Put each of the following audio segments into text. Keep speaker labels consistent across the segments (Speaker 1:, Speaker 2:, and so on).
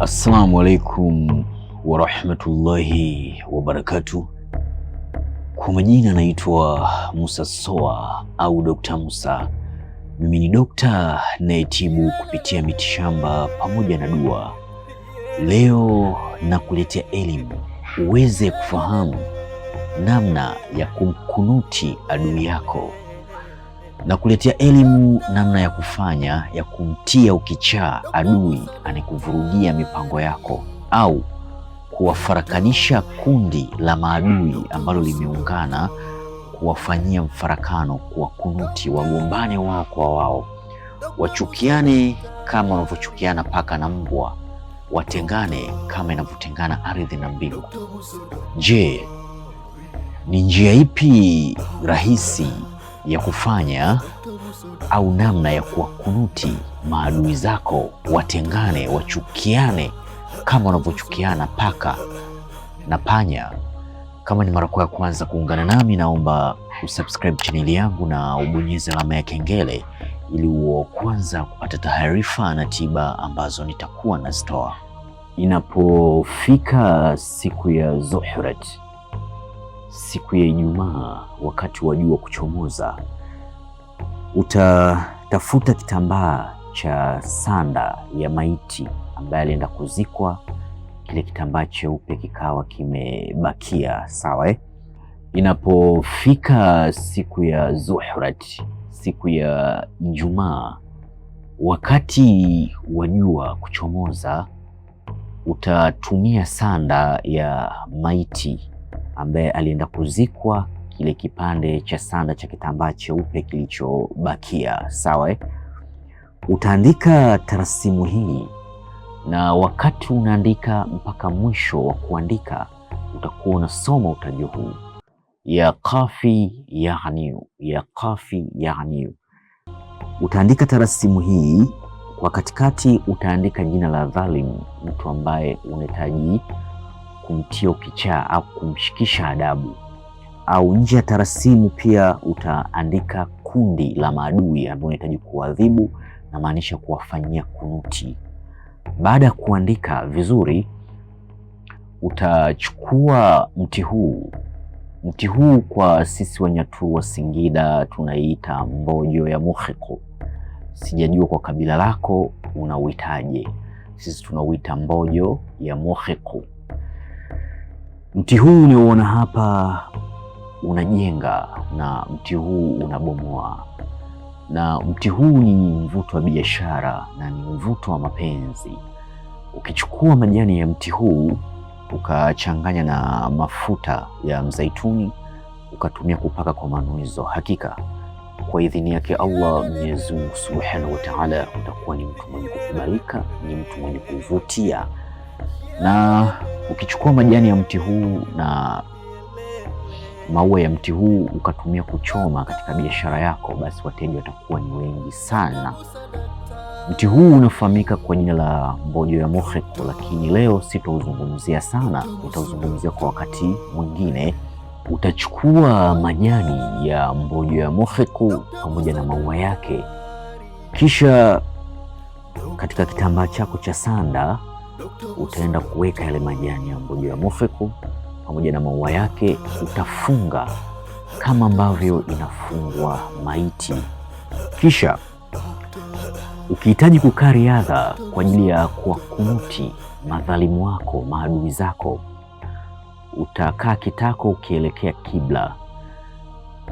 Speaker 1: Assalamu alaikum warahmatullahi wabarakatuh. Kwa majina naitwa Musa Soa au Dr. Musa. Mimi ni dokta nayetibu kupitia mitishamba pamoja na dua. Leo nakuletea elimu uweze kufahamu namna ya kumkunuti adui yako. Nakuletea elimu namna ya kufanya ya kumtia ukichaa adui anekuvurugia mipango yako, au kuwafarakanisha kundi la maadui ambalo limeungana, kuwafanyia mfarakano, kuwakunuti, wagombane wao kwa wao, wachukiane kama wanavyochukiana paka na mbwa, watengane kama inavyotengana ardhi na mbingu. Je, ni njia ipi rahisi ya kufanya au namna ya kuwakunuti maadui zako watengane, wachukiane kama wanavyochukiana paka na panya? Kama ni mara ya kwanza kuungana nami, naomba usubscribe channel yangu na ubonyeze alama ya kengele ili uwe kwanza kupata taarifa na tiba ambazo nitakuwa nazitoa. Inapofika siku ya Zuhurat, siku ya Ijumaa, wakati wa jua kuchomoza, utatafuta kitambaa cha sanda ya maiti ambaye alienda kuzikwa, kile kitambaa cheupe kikawa kimebakia, sawa Inapofika siku ya Zuhurat, siku ya Ijumaa, wakati wa jua kuchomoza, utatumia sanda ya maiti ambaye alienda kuzikwa, kile kipande cha sanda cha kitambaa cheupe kilichobakia, sawa Utaandika tarasimu hii, na wakati unaandika mpaka mwisho wa kuandika utakuwa unasoma utajo huu: ya qafi yani, ya qafi yani. Utaandika tarasimu hii, kwa katikati utaandika jina la dhalim, mtu ambaye unahitaji kumtia ukichaa au kumshikisha adabu, au nje ya tarasimu pia utaandika kundi la maadui ambao unahitaji kuadhibu, na maanisha kuwafanyia kunuti. Baada ya kuandika vizuri, utachukua mti huu. Mti huu kwa sisi Wanyatu wa Singida tunaiita mbojo ya muhiku. Sijajua kwa kabila lako unauitaje. Sisi tunauita mbojo ya muhiku. Mti huu unaoona hapa unajenga, na mti huu unabomoa, na mti huu ni mvuto wa biashara na ni mvuto wa mapenzi. Ukichukua majani ya mti huu ukachanganya na mafuta ya mzaituni ukatumia kupaka kwa manuizo, hakika kwa idhini yake Allah Mwenyezi Mungu Subhanahu wa Ta'ala utakuwa ni mtu mwenye kukubalika, ni mtu mwenye kuvutia. Na ukichukua majani ya mti huu na maua ya mti huu ukatumia kuchoma katika biashara yako, basi wateja watakuwa ni wengi sana. Mti huu unafahamika kwa jina la mbojo ya muhiku, lakini leo sitauzungumzia sana, nitauzungumzia kwa wakati mwingine. Utachukua majani ya mbojo ya muhiku pamoja na maua yake, kisha katika kitambaa chako cha sanda utaenda kuweka yale majani ya mbojo ya muhiku pamoja na maua yake. Utafunga kama ambavyo inafungwa maiti. Kisha ukihitaji kukaa riadha kwa ajili ya kuwakunuti madhalimu wako, maadui zako, utakaa kitako ukielekea kibla.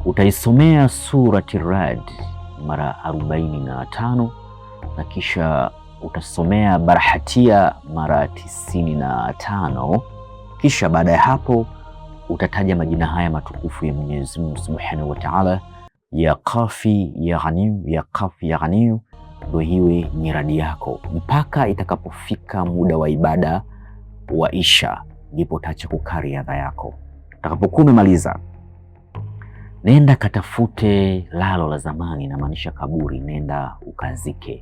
Speaker 1: Utaisomea surati Rad mara 45, na kisha utasomea Barahatia mara 95. Kisha baada ya hapo utataja majina haya matukufu ya Mwenyezi Mungu Subhanahu wa Ta'ala: ya qafi ya ghaniyu, ya qafi ya ghaniyu. Ndio hiwe miradi yako mpaka itakapofika muda wa ibada wa Isha, ndipo utaacha kukaa riadha yako. Utakapokuwa umemaliza, nenda katafute lalo la zamani, na maanisha kaburi, nenda ukazike.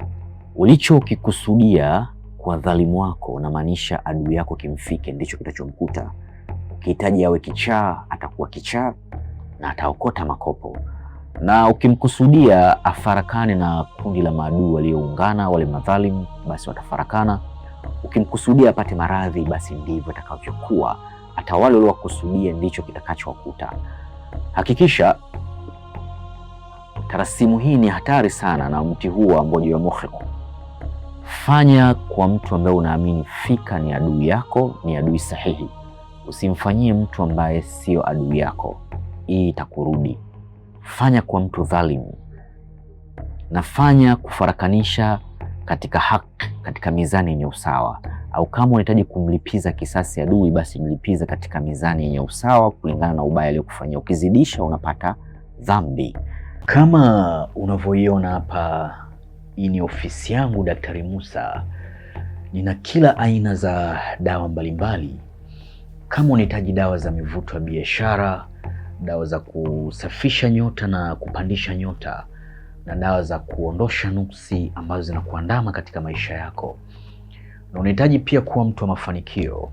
Speaker 1: Ulichokikusudia kwa dhalimu wako, na maanisha adui yako kimfike, ndicho kitachomkuta. Ukihitaji awe kichaa, atakuwa kichaa na ataokota makopo. Na ukimkusudia afarakane na kundi la maadui walioungana, wale madhalimu, basi watafarakana. Ukimkusudia apate maradhi, basi ndivyo itakavyokuwa. Hata wale waliokusudia ndicho kitakachowakuta. Hakikisha tarasimu hii ni hatari sana, na mti huu wa mbojo ya mukhiqu fanya kwa mtu ambaye unaamini fika ni adui yako, ni adui sahihi. Usimfanyie mtu ambaye sio adui yako, hii itakurudi. Fanya kwa mtu dhalimu, na fanya kufarakanisha katika haki, katika mizani yenye usawa. Au kama unahitaji kumlipiza kisasi adui, basi mlipiza katika mizani yenye usawa kulingana na ubaya aliyokufanyia. Ukizidisha unapata dhambi. Kama unavyoiona hapa, hii ni ofisi yangu Daktari Musa. Nina kila aina za dawa mbalimbali. Kama unahitaji dawa za mivuto ya biashara, dawa za kusafisha nyota na kupandisha nyota, na dawa za kuondosha nuksi ambazo zinakuandama katika maisha yako, na unahitaji pia kuwa mtu wa mafanikio,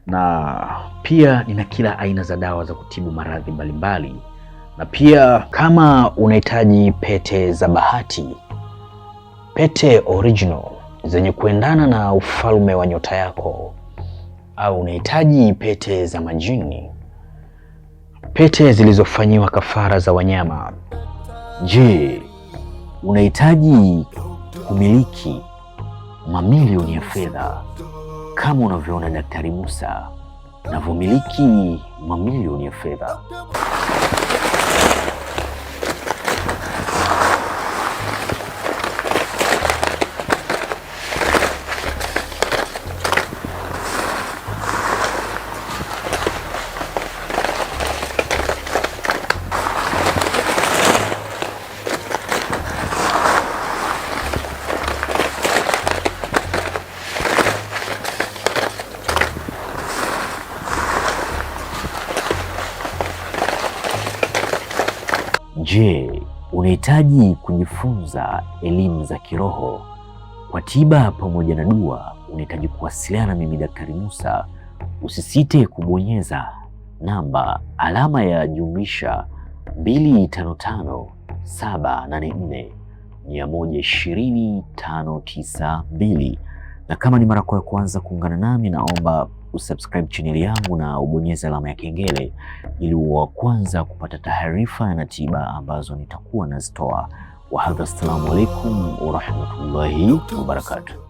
Speaker 1: na pia nina kila aina za dawa za kutibu maradhi mbalimbali. Na pia kama unahitaji pete za bahati, pete original zenye kuendana na ufalme wa nyota yako, au unahitaji pete za majini, pete zilizofanyiwa kafara za wanyama. Je, unahitaji kumiliki mamilioni ya fedha kama unavyoona Daktari Musa anavyomiliki mamilioni ya fedha? Je, unahitaji kujifunza elimu za kiroho kwa tiba pamoja na dua? Unahitaji kuwasiliana na mimi Daktari Musa? Usisite kubonyeza namba alama ya jumlisha 255 784 120 592. Na kama ni mara ya kwanza kuungana nami, naomba usubscribe channel yangu na ubonyeze alama ya kengele ili uwe wa kwanza kupata taarifa na tiba ambazo nitakuwa nazitoa. Wa hadha, assalamu alaikum wa rahmatullahi wa barakatuh.